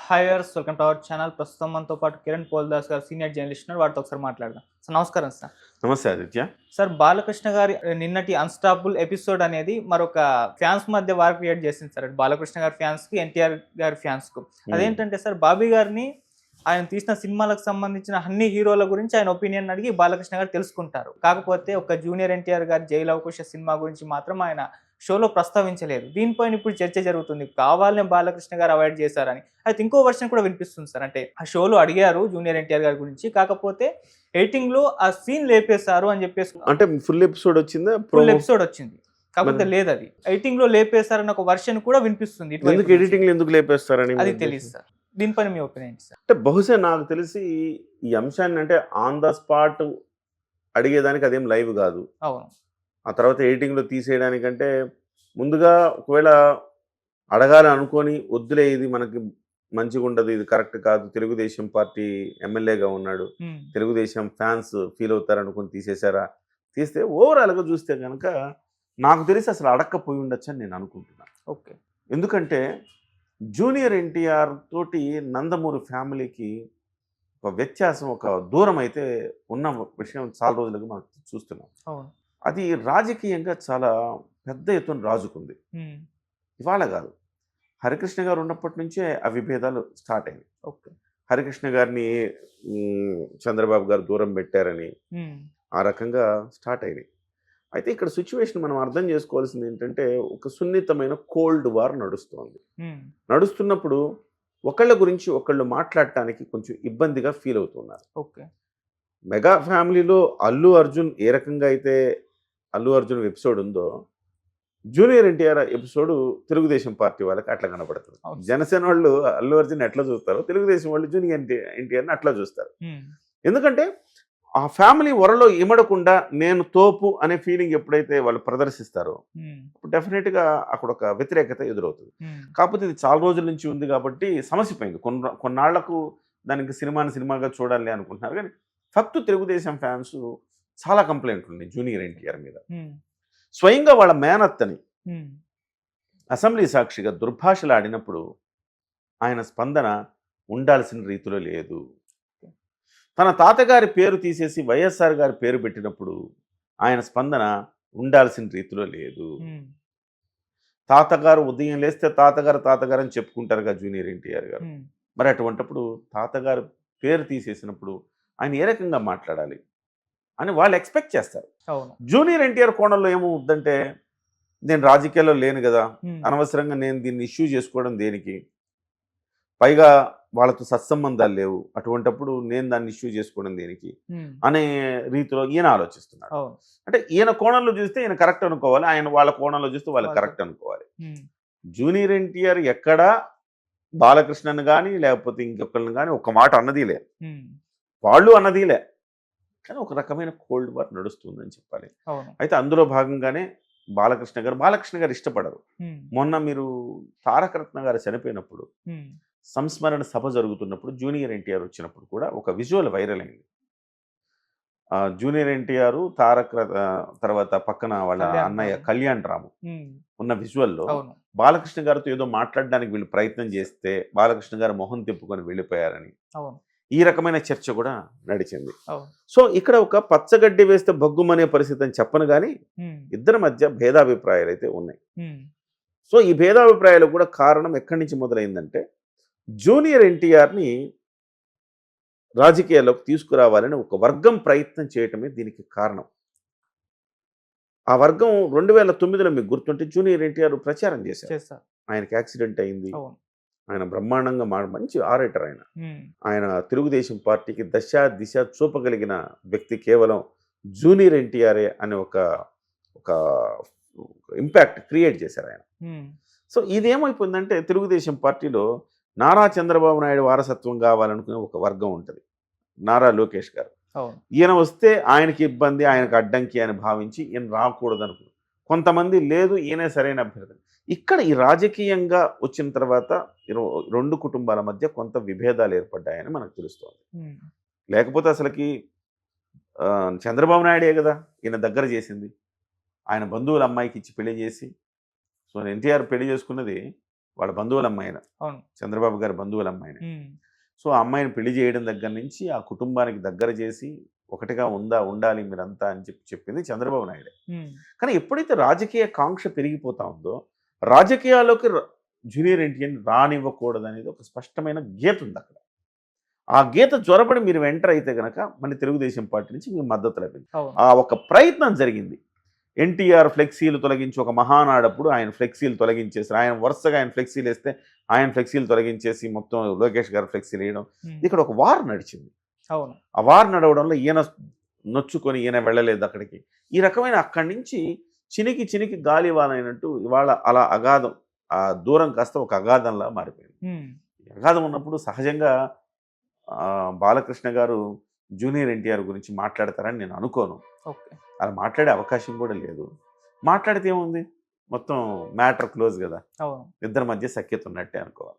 హైయర్స్ welcome to our channel. ప్రస్తుతం మనతో పాటు కిరణ్ పోల్దాస్ గారు సీనియర్ జర్నలిస్ట్ ఉన్నారు. వారితో ఒకసారి మాట్లాడదాం. సార్ నమస్కారం సార్. నమస్తే ఆదిత్య. సార్ బాలకృష్ణ గారి నిన్నటి అన్‌స్టాపబుల్ ఎపిసోడ్ అనేది మరొక ఫ్యాన్స్ మధ్య వార్ క్రియేట్ చేసింది సార్. బాలకృష్ణ గారి ఫ్యాన్స్‌కి, ఎన్టీఆర్ గారి ఫ్యాన్స్‌కు. అదేంటంటే సార్ బాబీ గారిని ఆయన తీసిన సినిమాలకు సంబంధించిన అన్ని హీరోల గురించి ఆయన ఒపీనియన్ అడిగి బాలకృష్ణ గారు తెలుసుకుంటారు. కాకపోతే ఒక జూనియర్ ఎన్టీఆర్ గారి 'జై లవకుశ' సినిమా గురించి మాత్రం ఆయన షోలో ప్రస్తావించలేదు. దీనిపైన ఇప్పుడు చర్చ జరుగుతుంది. కావాలనే బాలకృష్ణ గారు అవాయిడ్ చేశారని. అయితే ఇంకో వెర్షన్ కూడా వినిపిస్తుంది సార్. అంటే ఆ షోలో అడిగారు జూనియర్ ఎన్టీఆర్ గారి గురించి. కాకపోతే ఎడిటింగ్‌లో ఆ సీన్ లేపేశారు అని చెప్పేసి అంటే ఫుల్ ఎపిసోడ్ వచ్చిందా? ఫుల్ ఎపిసోడ్ వచ్చింది. కాకపోతే లేదది. ఎడిటింగ్‌లో లేపేశారన్న ఒక వెర్షన్ కూడా వినిపిస్తుంది. ఎందుకు ఎడిటింగ్‌లో ఎందుకు లేపేస్తారని అది తెలీదు సార్. దీనిపైన మీ ఒపీనియన్ ఏంటి సార్? అంటే బహుశా నాకు తెలిసి ఈ అంశాన్ని అంటే ఆన్ ద స్పాట్ అడిగేదానికి అదేం లైవ్ కాదు. అవును. ఆ తర్వాత ఎడిటింగ్‌లో తీసేయడానికంటే ముందుగా ఒకవేళ అడగాలి అనుకోని వద్దులే ఇది మనకి మంచిగుండదు, ఇది కరెక్ట్ కాదు, తెలుగుదేశం పార్టీ ఎమ్మెల్యేగా ఉన్నాడు, తెలుగుదేశం ఫ్యాన్స్ ఫీల్ అవుతారనుకుని తీసేశారా? తీస్తే ఓవరాల్‌గా చూస్తే కనుక నాకు తెలిసి అసలు అడక్కపోయి ఉండొచ్చని నేను అనుకుంటున్నాను. ఓకే. ఎందుకంటే జూనియర్ ఎన్టీఆర్ తోటి నందమూరి ఫ్యామిలీకి ఒక వ్యత్యాసం, ఒక దూరం అయితే ఉన్న విషయం చాలా రోజులుగా మనం చూస్తున్నాం. అవును. అది రాజకీయంగా చాలా పెద్ద ఎత్తున రాజుకుంది. ఇవాళ కాదు, హరికృష్ణ గారు ఉన్నప్పటి నుంచే ఆ విభేదాలు స్టార్ట్ అయినాయి. ఓకే. హరికృష్ణ గారిని చంద్రబాబు గారు దూరం పెట్టారని ఆ రకంగా స్టార్ట్ అయినాయి. అయితే ఇక్కడ సిచ్యువేషన్ మనం అర్థం చేసుకోవాల్సింది ఏంటంటే, ఒక సున్నితమైన కోల్డ్ వార్ నడుస్తోంది. నడుస్తున్నప్పుడు ఒకళ్ళ గురించి ఒకళ్ళు మాట్లాడటానికి కొంచెం ఇబ్బందిగా ఫీల్ అవుతున్నారు. ఓకే. మెగా ఫ్యామిలీలో అల్లు అర్జున్ ఏ రకంగా అయితే అల్లు అర్జున్ ఎపిసోడ్ ఉందో, junior NTR episode Telugu Desam party వాళ్ళకి అట్లా కనబడుతుంది. జనసేన వాళ్ళు అల్లు అర్జున్ ఎట్లా చూస్తారో, తెలుగుదేశం వాళ్ళు జూనియర్ ఎన్టీఆర్ని అట్లా చూస్తారు. ఎందుకంటే ఆ ఫ్యామిలీ వరలో ఇమడకుండా నేను తోపు అనే ఫీలింగ్ ఎప్పుడైతే వాళ్ళు ప్రదర్శిస్తారో డెఫినెట్గా అక్కడ ఒక వ్యతిరేకత ఎదురవుతుంది. కాకపోతే ఇది చాలా రోజుల నుంచి ఉంది కాబట్టి సమస్య పోయింది. కొన్నాళ్లకు దానికి సినిమాగా చూడాలి అనుకుంటున్నారు. కానీ ఫక్తు తెలుగుదేశం ఫ్యాన్స్ చాలా కంప్లైంట్లు ఉన్నాయి జూనియర్ ఎన్టీఆర్ మీద. స్వయంగా వాళ్ళ మేనత్తని అసెంబ్లీ సాక్షిగా దుర్భాషలు ఆడినప్పుడు ఆయన స్పందన ఉండాల్సిన రీతిలో లేదు. తన తాతగారి పేరు తీసేసి వైఎస్ఆర్ గారి పేరు పెట్టినప్పుడు ఆయన స్పందన ఉండాల్సిన రీతిలో లేదు. తాతగారు ఉదయం లేస్తే తాతగారు అని చెప్పుకుంటారుగా జూనియర్ ఎన్టీఆర్ గారు. మరి అటువంటిప్పుడు తాతగారు పేరు తీసేసినప్పుడు ఆయన ఏ రకంగా మాట్లాడాలి అని వాళ్ళు ఎక్స్పెక్ట్ చేస్తారు. జూనియర్ ఎన్టీఆర్ కోణంలో ఏమవుద్దంటే, నేను రాజకీయాల్లో లేను కదా, అనవసరంగా నేను దీన్ని ఇష్యూ చేసుకోవడం దేనికి, పైగా వాళ్ళతో సత్సంబంధాలు లేవు, అటువంటిప్పుడు నేను దాన్ని ఇష్యూ చేసుకోవడం దేనికి అనే రీతిలో ఈయన ఆలోచిస్తున్నాడు. అంటే ఈయన కోణంలో చూస్తే ఈయన కరెక్ట్ అనుకోవాలి, ఆయన వాళ్ళ కోణంలో చూస్తే వాళ్ళు కరెక్ట్ అనుకోవాలి. జూనియర్ ఎన్టీఆర్ ఎక్కడా బాలకృష్ణను కానీ లేకపోతే ఇంకొకళ్ళని కానీ ఒక మాట అన్నదీలే, వాళ్ళు అన్నదీలే, కానీ ఒక రకమైన కోల్డ్ వార్ నడుస్తుందని చెప్పాలి. అయితే అందులో భాగంగానే బాలకృష్ణ గారు ఇష్టపడరు. మొన్న మీరు తారకరత్న గారు చనిపోయినప్పుడు సంస్మరణ సభ జరుగుతున్నప్పుడు జూనియర్ ఎన్టీఆర్ వచ్చినప్పుడు కూడా ఒక విజువల్ వైరల్ అయింది. జూనియర్ ఎన్టీఆర్ తర్వాత పక్కన వాళ్ళ అన్నయ్య కళ్యాణ్ రాము ఉన్న విజువల్లో బాలకృష్ణ గారితో ఏదో మాట్లాడడానికి వీళ్ళు ప్రయత్నం చేస్తే బాలకృష్ణ గారు మొహం తిప్పుకొని వెళ్ళిపోయారని ఈ రకమైన చర్చ కూడా నడిచింది. సో ఇక్కడ ఒక పచ్చగడ్డి వేస్తే భగ్గుమనే పరిస్థితి అని చెప్పను కానీ ఇద్దరి మధ్య భేదాభిప్రాయాలు అయితే ఉన్నాయి. సో ఈ భేదాభిప్రాయాలు కూడా కారణం ఎక్కడి నుంచి మొదలైందంటే, జూనియర్ ఎన్టీఆర్ని రాజకీయాల్లోకి తీసుకురావాలని ఒక వర్గం ప్రయత్నం చేయటమే దీనికి కారణం. ఆ వర్గం 2009లో మీకు గుర్తుంటే జూనియర్ ఎన్టీఆర్ ప్రచారం చేశారు. ఆయనకి యాక్సిడెంట్ అయింది, ఆయన బ్రహ్మాండంగా మంచి ఆరేటర్, ఆయన తెలుగుదేశం పార్టీకి దశ దిశ చూపగలిగిన వ్యక్తి కేవలం జూనియర్ ఎన్టీఆర్ఏ అనే ఒక ఇంపాక్ట్ క్రియేట్ చేశారు ఆయన. సో ఇదేమైపోయిందంటే, తెలుగుదేశం పార్టీలో నారా చంద్రబాబు నాయుడు వారసత్వం కావాలనుకునే ఒక వర్గం ఉంటుంది, నారా లోకేష్ గారు. ఈయన వస్తే ఆయనకి ఇబ్బంది, ఆయనకు అడ్డంకి అని భావించి ఈయన రాకూడదు అనుకున్నారు. కొంతమంది లేదు, ఈయనే సరైన అభ్యర్థి. ఇక్కడ ఈ రాజకీయంగా వచ్చిన తర్వాత రెండు కుటుంబాల మధ్య కొంత విభేదాలు ఏర్పడ్డాయని మనకు తెలుస్తోంది. లేకపోతే అసలుకి చంద్రబాబు నాయుడే కదా ఈయన దగ్గర చేసింది, ఆయన బంధువుల అమ్మాయికి ఇచ్చి పెళ్లి చేసి. సో ఎన్టీఆర్ పెళ్లి చేసుకున్నది వాళ్ళ బంధువుల అమ్మాయిన, అవును. చంద్రబాబు గారి బంధువుల అమ్మాయిన. సో ఆ అమ్మాయిని పెళ్లి చేయడం దగ్గర నుంచి ఆ కుటుంబానికి దగ్గర చేసి ఒకటిగా ఉండాలి మీరంతా అని చెప్పింది చంద్రబాబు నాయుడే. కానీ ఎప్పుడైతే రాజకీయ కాంక్ష పెరిగిపోతా ఉందో రాజకీయాల్లోకి జూనియర్ ఎన్టీఆర్ని రానివ్వకూడదు అనేది ఒక స్పష్టమైన గీత ఉంది అక్కడ. ఆ గీత జ్వరపడి మీరు ఎంటర్ అయితే కనుక మళ్ళీ తెలుగుదేశం పార్టీ నుంచి మీకు మద్దతు లభించింది. ఆ ఒక ప్రయత్నం జరిగింది. ఎన్టీఆర్ ఫ్లెక్సీలు తొలగించి ఒక మహానాడప్పుడు ఆయన ఫ్లెక్సీలు తొలగించేసి ఆయన వరుసగా ఆయన ఫ్లెక్సీలు వేస్తే ఆయన ఫ్లెక్సీలు తొలగించేసి మొత్తం లోకేష్ గారు ఫ్లెక్సీలు వేయడం, ఇక్కడ ఒక వార్ నడిచింది. అవును. ఆ వార్ నడవడంలో ఈయన నొచ్చుకొని ఈయన వెళ్ళలేదు అక్కడికి. ఈ రకమైన అక్కడి నుంచి చినికి గాలివానైనట్టు ఇవాళ అలా అగాధం, ఆ దూరం కాస్త ఒక అగాధంలా మారిపోయింది. అగాధం ఉన్నప్పుడు సహజంగా బాలకృష్ణ గారు జూనియర్ ఎన్టీఆర్ గురించి మాట్లాడతారని నేను అనుకోను. అలా మాట్లాడే అవకాశం కూడా లేదు. మాట్లాడితే ఏముంది, మొత్తం మ్యాటర్ క్లోజ్ కదా, ఇద్దరి మధ్య సఖ్యత ఉన్నట్టే అనుకోవాలి.